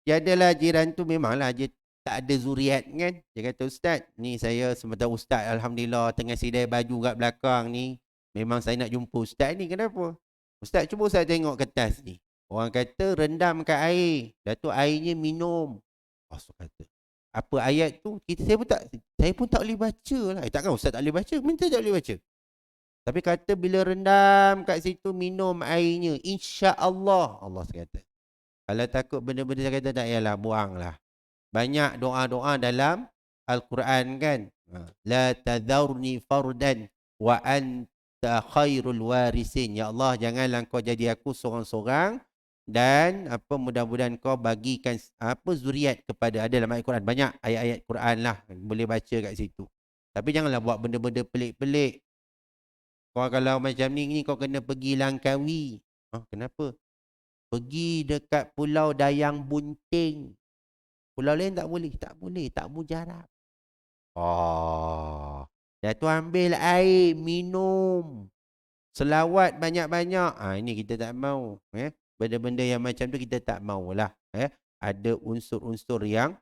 adalah jiran tu, memanglah dia tak ada zuriat kan. Dia kata, Ustaz, ni saya sebentar Ustaz, Alhamdulillah tengah sidai baju kat belakang ni. Memang saya nak jumpa Ustaz ni, kenapa? Ustaz, cuba Ustaz tengok kertas ni. Orang kata rendam kat air. Dah tu airnya minum. So kata, apa ayat tu? Saya pun tak boleh baca lah. Takkan Ustaz tak boleh baca? Minta tak boleh baca. Tapi kata bila rendam kat situ, minum airnya, insya-Allah. Allah kata. Kalau takut benda-benda saya kata, tak payahlah, buanglah. Banyak doa-doa dalam Al-Quran kan. La tadharni fardan wa anta khairul warisin. Ya Allah, janganlah kau jadi aku seorang-seorang, dan mudah-mudahan kau bagikan zuriat kepada, ada dalam Al-Quran. Banyak ayat-ayat Quran lah, boleh baca kat situ. Tapi janganlah buat benda-benda pelik-pelik. Kau kalau macam ni kau kena pergi Langkawi. Kenapa? Pergi dekat Pulau Dayang Bunting. Pulau lain tak boleh. Tak boleh. Tak mujarab. Dah tu ambil air. Minum. Selawat banyak-banyak. Ini kita tak mau. Benda-benda yang macam tu kita tak maulah. ada unsur-unsur yang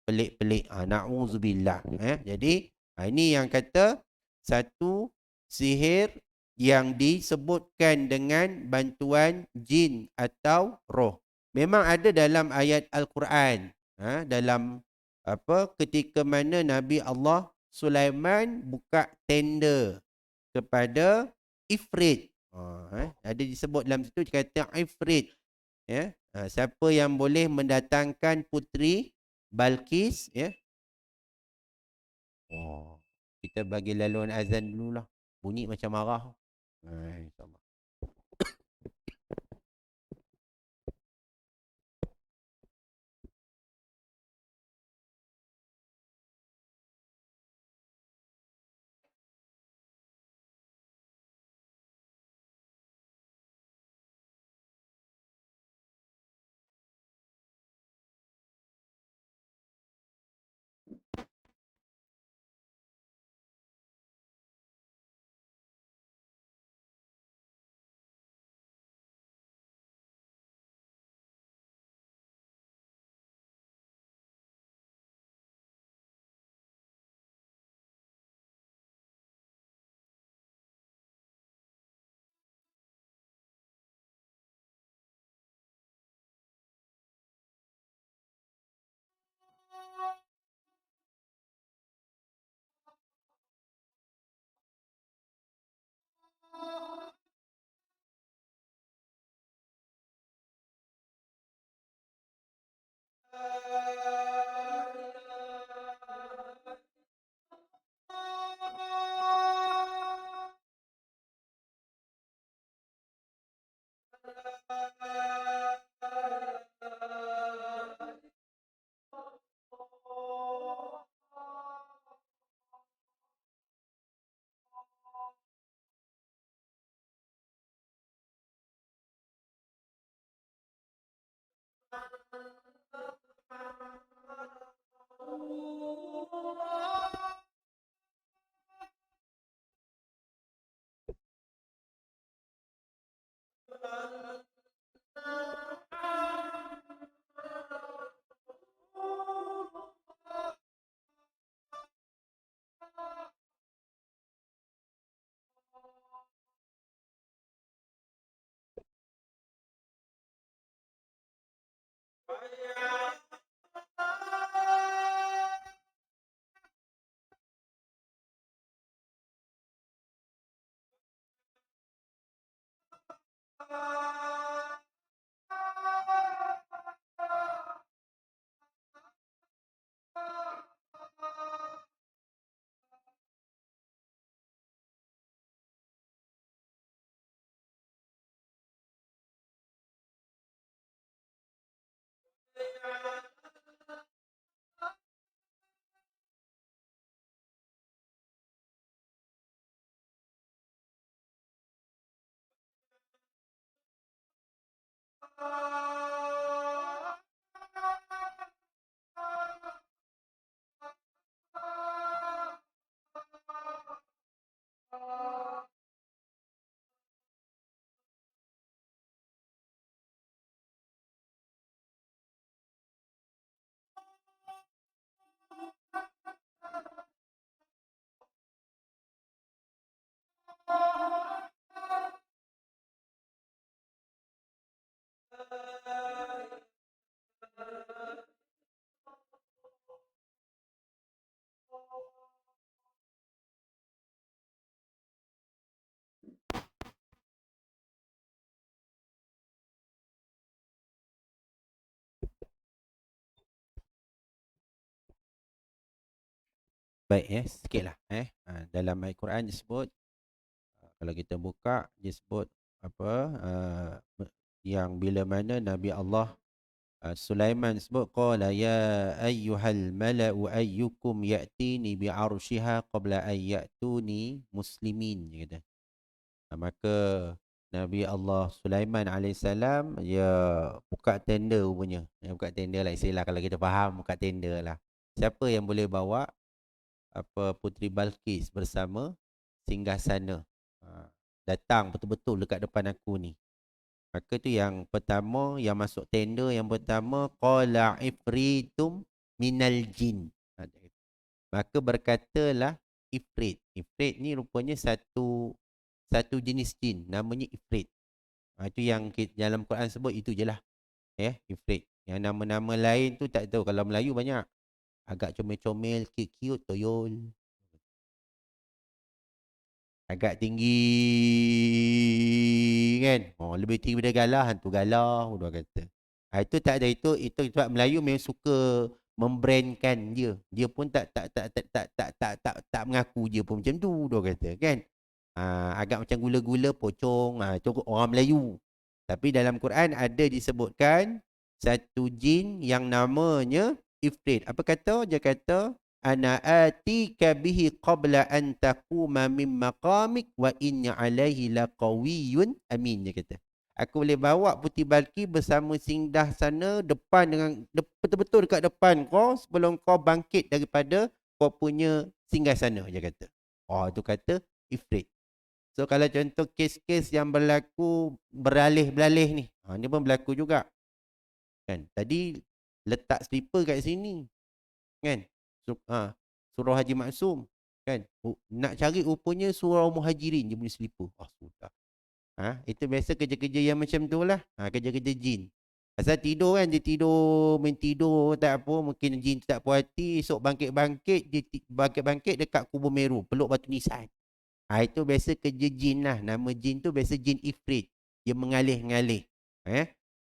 pelik-pelik. Na'udzubillah. Jadi ini yang kata satu sihir yang disebutkan dengan bantuan jin atau roh. Memang ada dalam ayat Al-Quran. Dalam ketika mana Nabi Allah Sulaiman buka tenda kepada Ifrit. Ada disebut dalam situ kata Ifrit. Siapa yang boleh mendatangkan puteri Balkis, kita bagi laluan azan dululah. Bunyi macam marah. InsyaAllah. Baik, sikitlah. Dalam Al-Quran disebut, kalau kita buka disebut apa, yang bila mana Nabi Allah Sulaiman sebut, qala ya ayyuhal mala'u ayyukum ya'tini bi'arsyiha qabla an ya'tuni muslimin, dia kata. Maka Nabi Allah Sulaiman alaihissalam dia buka tenda rupanya. Buka tenda lah istilah kalau kita faham, buka tenda lah. Siapa yang boleh bawa Puteri Balkis bersama singgasana, datang betul-betul dekat depan aku ni. Maka tu yang pertama, yang masuk tender yang pertama, qala ifritum minal jin. Maka berkatalah ifrit. Ifrit ni rupanya satu jenis jin, namanya ifrit. Itu yang dalam Quran sebut itu je lah. Ifrit. Yang nama-nama lain tu tak tahu. Kalau Melayu banyak. Agak comel-comel, cute-cute, toyol. Agak tinggi kan. Lebih tinggi daripada galah, hantu galah, orang kata. Itu tak ada, itu sebab Melayu memang suka membrandkan dia. Dia pun tak mengaku dia pun macam tu, dia kata kan. Agak macam gula-gula pocong, itu orang Melayu. Tapi dalam Quran ada disebutkan satu jin yang namanya Ifrit. Apa kata? Dia kata ana atika bihi qabla an taquma min maqamik wa inna alaihi laqawiyyun amin, dia kata. Aku boleh bawa Putih Balki bersama singgah sana depan dengan betul-betul dekat depan kau sebelum kau bangkit daripada kau punya singgah sana, dia kata. Itu kata Ifrit. So kalau contoh kes-kes yang berlaku beralih-beralih ni, ni pun berlaku juga. Kan? Tadi letak slipper kat sini. Kan? Surah Haji Maksum. Kan? Nak cari rupanya surah Muhajirin dia punya slipper. Sudah. Itu biasa kerja-kerja yang macam tu lah. Kerja-kerja jin. Asal tidur kan, dia tidur, main tidur, tak apa. Mungkin jin tak puas hati, esok bangkit-bangkit, dia bangkit-bangkit dekat kubur Meru, peluk batu nisan. Itu biasa kerja jin lah. Nama jin tu biasa jin Ifrit. Dia mengalih-ngalih.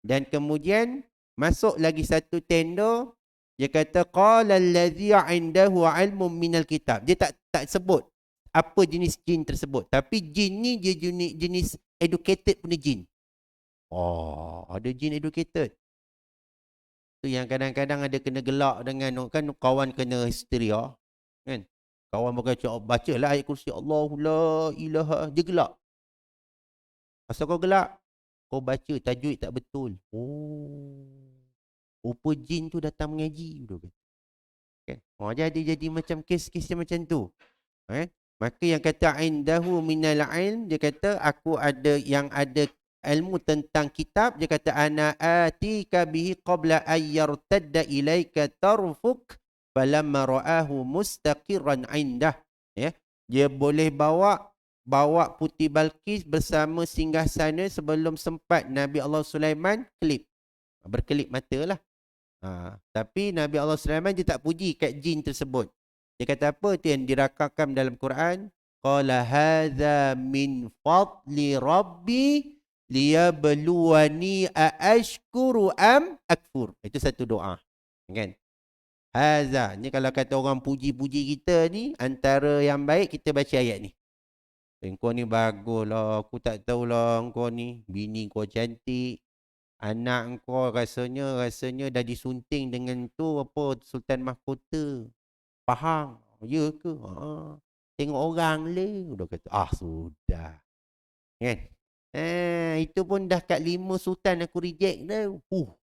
Dan kemudian masuk lagi satu tender. Dia kata qala allazi 'indahu 'ilmun minal kitab. Dia tak sebut apa jenis jin tersebut. Tapi jin ni dia jenis educated punya jin. Ada jin educated. Tu yang kadang-kadang ada kena gelak dengan kan kawan kena histeria. Kan? Kawan berkata, bacalah ayat kursi Allahu la ilaha. Dia gelak. Asal kau gelak? Kau baca tajwid tak betul. Rupa jin tu datang mengaji. Kan? Jadi macam kes-kes macam tu. Maka yang kata indahu minal ilm, dia kata aku ada yang ada ilmu tentang kitab. Dia kata ana atika bihi qabla ayyartadda ilaika tarfuk falamma ra'ahu mustaqirran indah. Dia boleh bawa Putih Balkis bersama singgah sana sebelum sempat Nabi Allah Sulaiman berkelip mata lah. Tapi Nabi Allah Sulaiman dia tak puji kat jin tersebut. Dia kata apa tu yang dirakamkan dalam Quran? Qala hadza min fadli rabbi liyabluwani aashkuru am akfur. Itu satu doa. Kan? Hadza. Ni kalau kata orang puji-puji kita ni, antara yang baik kita baca ayat ni. Kau ni bagus lah. Aku tak tahulah kau ni. Bini kau cantik. Anak kau rasanya dah disunting dengan tu apa Sultan Mahkota. Pahang. Ya ke? Tengok orang le. Udah kata, sudah. Kan? Itu pun dah kat 5 sultan aku reject dah.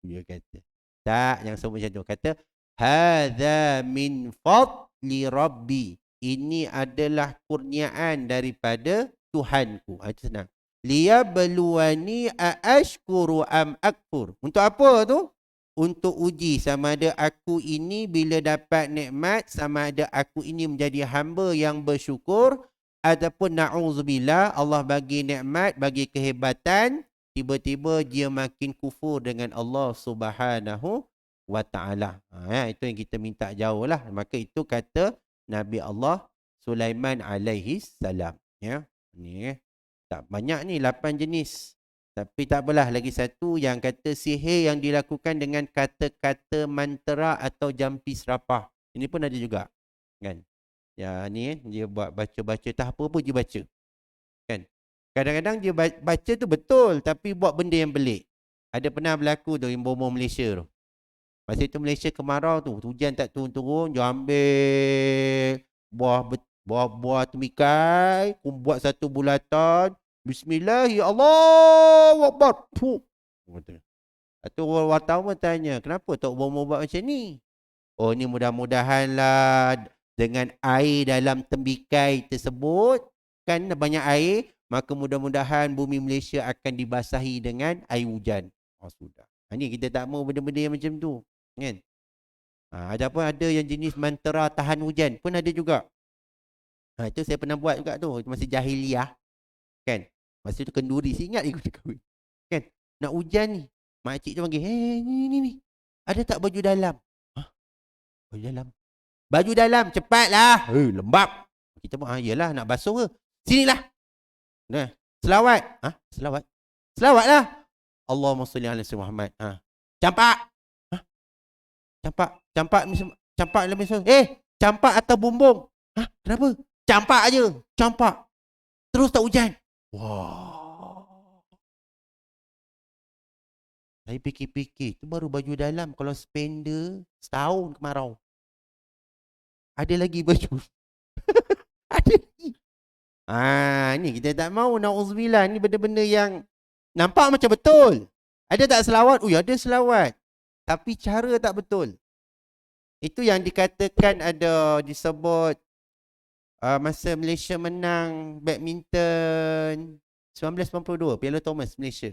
Dia kata. Tak, yang semua macam tu. Kata, hadza min fadli rabbi. Ini adalah kurniaan daripada Tuhanku. Itu senang. Liyabluwani aashkuru am akfur. Untuk apa tu? Untuk uji sama ada aku ini bila dapat nikmat, sama ada aku ini menjadi hamba yang bersyukur, ataupun na'udzubillah Allah bagi nikmat, bagi kehebatan, tiba-tiba dia makin kufur dengan Allah Subhanahu wa ta'ala. Itu yang kita minta jauh lah. Maka itu kata Nabi Allah Sulaiman alaihi salam. Ni tak banyak ni, 8 jenis. Tapi tak apalah, lagi satu yang kata sihir yang dilakukan dengan kata-kata mantra atau jampi serapah. Ini pun ada juga. Kan? Ya ni dia buat baca-baca tak apa pun dia baca. Kan? Kadang-kadang dia baca tu betul tapi buat benda yang pelik. Ada pernah berlaku tu yang bom Malaysia tu. Masa itu Malaysia kemarau tu, hujan tak turun-turun, dia ambil buah temikai, buat satu bulatan. Bismillahirrahmanirrahim. Allahu Akbar. Atau wartawan tanya, kenapa tak bom buat macam ni? Ni mudah-mudahan lah dengan air dalam tembikai tersebut, kan banyak air, maka mudah-mudahan bumi Malaysia akan dibasahi dengan air hujan. Sudah. Ini kita tak mau benda-benda yang macam tu. Kan? Ada pun ada yang jenis mantra tahan hujan pun ada juga. Itu saya pernah buat juga tu masa jahiliah. Kan? Masa tu kenduri, saya ingat ikut kahwin. Kan? Nak hujan ni. Makcik tu panggil, ni. Ada tak baju dalam? Baju dalam? Baju dalam, cepatlah. Lembab. Kita pun, yelah nak basuh ke? Sinilah. Nah, selawat. Selawat? Selawat lah. Allahumma salli ala Sayyidina Muhammad. Campak. Campak lebih so. Campak atau bumbung? Kenapa? Campak aja. Campak. Terus tak hujan. Wah. Saya fikir-fikir, tu baru baju dalam. Kalau spender, setahun kemarau. Ada lagi baju. Ada lagi. Ni kita tak mau. Na'udzubillah. Ni benda-benda yang nampak macam betul. Ada tak selawat? Ada selawat. Tapi cara tak betul. Itu yang dikatakan ada disebut masa Malaysia menang badminton 1992, Piala Thomas Malaysia.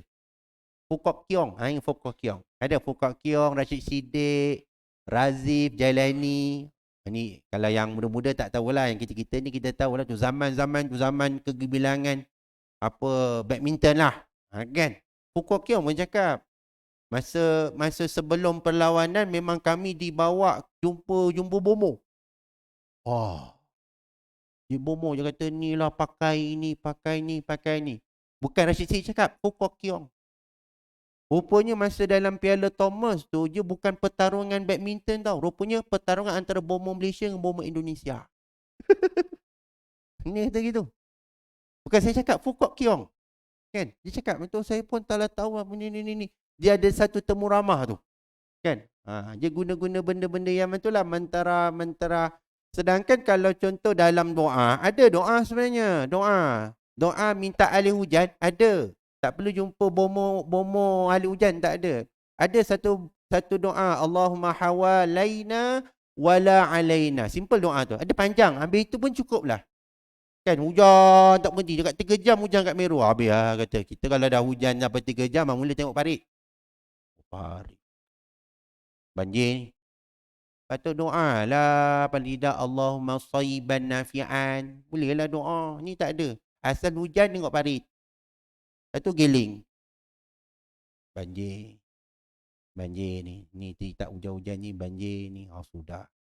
Fukok Kiong. Yang Fukok Kiong. Ada Fukok Kiong, Rashid Siddiq, Razif, Jailani. Ni kalau yang muda-muda tak tahulah. Yang kita-kita ni kita tahulah tu zaman kegemilangan apa badminton lah. Kan? Fukok Kiong pun cakap. Masa sebelum perlawanan memang kami dibawa jumpa bomo. Bomo je kata ni lah pakai ni. Bukan Rashid Siddiq cakap, Fukok Kiong. Rupanya masa dalam Piala Thomas tu je bukan pertarungan badminton tau. Rupanya pertarungan antara bomo Malaysia dengan bomo Indonesia. Ini kata gitu. Bukan saya cakap, Fukok Kiong. Kan? Dia cakap, betul saya pun tak tahu apa ni. Dia ada satu temu ramah tu. Kan? Dia guna-guna benda-benda yang betul lah. Mentara. Sedangkan kalau contoh dalam doa, ada doa sebenarnya. Doa minta air hujan, ada. Tak perlu jumpa bomo ahli hujan, tak ada. Ada satu doa, Allahumma hawalaina wala alaina. Simple doa tu. Ada panjang. Habis itu pun cukup lah. Kan hujan tak berhenti. Dekat 3 jam hujan kat Meru. Habis lah kata. Kita kalau dah hujan sampai 3 jam, mula tengok parit. Banjir ni. Patut doa lah. Paling tidak Allahumma sayyiban nafi'an. Boleh lah doa. Ni tak ada. Asal hujan tengok parit. Itu giling. Banjir ni. Ni tak hujan-hujan ni, banjir ni. Sudah.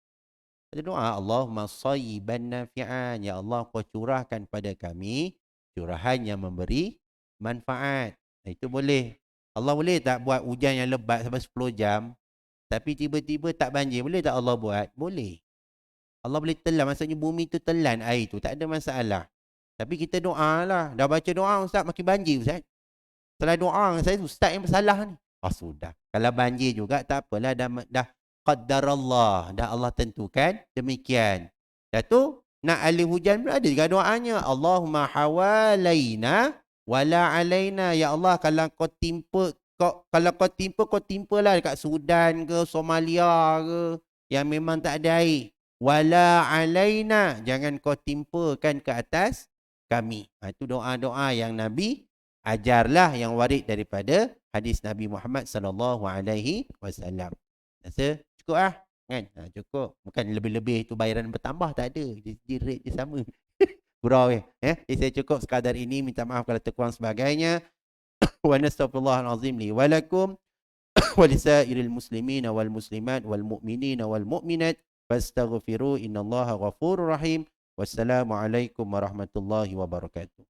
Ada doa, Allahumma sayyiban nafi'an. Ya Allah, kau curahkan pada kami curahan yang memberi manfaat. Itu boleh. Allah boleh tak buat hujan yang lebat sampai 10 jam, tapi tiba-tiba tak banjir? Boleh tak Allah buat? Boleh. Allah boleh telan. Maksudnya bumi tu telan air tu. Tak ada masalah. Tapi kita doa lah. Dah baca doa, Ustaz, makin banjir, Ustaz. Setelah doa saya, Ustaz yang bersalah ni. Sudah. Kalau banjir juga, tak apalah. Dah qaddarallah. Dah Allah tentukan. Demikian. Dah tu, nak air hujan pun ada juga doanya. Allahumma hawalaina wala alaina. Ya Allah, kalau kau timpa, kau timpalah dekat Sudan ke, Somalia ke, yang memang tak ada air. Wala alaina. Jangan kau timpakan ke atas kami. Itu doa-doa yang Nabi ajarlah, yang warid daripada hadis Nabi Muhammad sallallahu alaihi wasallam. Rasa cukup ah? Kan? Cukup. Bukan lebih-lebih tu bayaran bertambah, tak ada. Dia rate dia sama. Gurau Jadi saya cukup sekadar ini. Minta maaf kalau terkurang sebagainya. Wa nastaghfirullahalazim li wa lakum wa lisairil muslimin wal muslimat wal mu'minin wal mu'minat fastaghfiru innallaha ghafurur rahim. Wassalamualaikum warahmatullahi wabarakatuh.